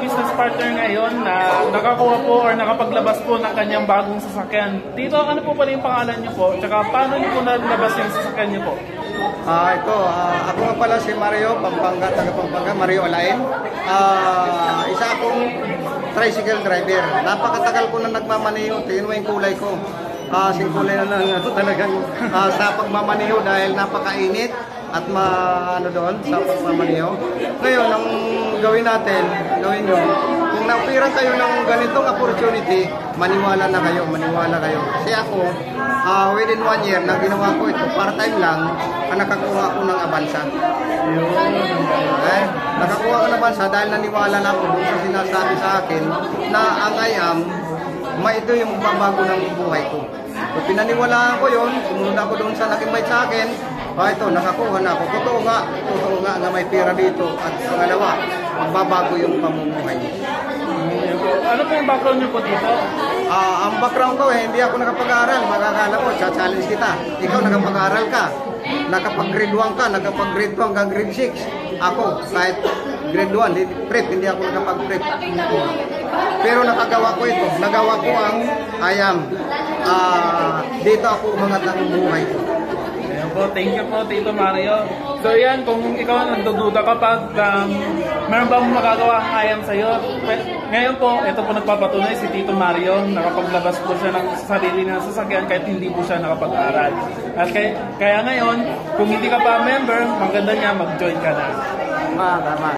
business partner ngayon na nakakuha po or nakapaglabas po ng kanyang bagong sasakyan. Tito, ano po pala yung pangalan niyo po? Tsaka paano niyo po nalabas yung sasakyan niyo po? Ako nga pala si Mario, taga Pampanga, Mario Alain. Isa akong tricycle driver. Napakatagal ko na nagmamaniho. Tingnan mo yung kulay ko. Kulay na talagang sa pagmamaniho dahil napakainit at doon sa pagmamaniho. Ngayon, ang gawin nyo, kung napiran kayo ng ganitong opportunity, maniwala kayo. Kasi ako, within 1 year na ginawa ko ito, part-time lang, nakakuha ako ng Avanza. Nakakuha ko ng Avanza dahil naniwala na ako sa sinasabi sa akin na ang IAM, ito yung magbabago ng buhay ko. Kung pinaniwalaan ko yun, sumunod ako doon sa nag-invite sa akin, ito, nakakuha na ako. Totoo nga na may pera dito. At pangalawa, magbabago yung pamumuhay. Ano po yung background niyo po dito? Ang background ko, hindi ako nakapag-aaral. Makakala mo, challenge kita. Ikaw, nakapag-aaral ka. Nakapag-grade 1 ka, nakapag-grade 2 hanggang grade 6. Ako, kahit grade 1, prep, hindi ako nakapag-prep. Pero nakagawa ko ito. Nagawa ko ang IAM. Dito ako umangat ang buhay ko. Ayan po, thank you po, Tito Mario. So yan, kung ikaw nagdududa kapag meron bang magagawa ang IAM sa'yo, ngayon po, ito po nagpapatunay si Tito Mario, nakapaglabas po siya ng sarili ng sasakyan kahit hindi po siya nakapag-aral. At kaya ngayon, kung hindi ka pa member, maganda niya mag-join ka na. Tama.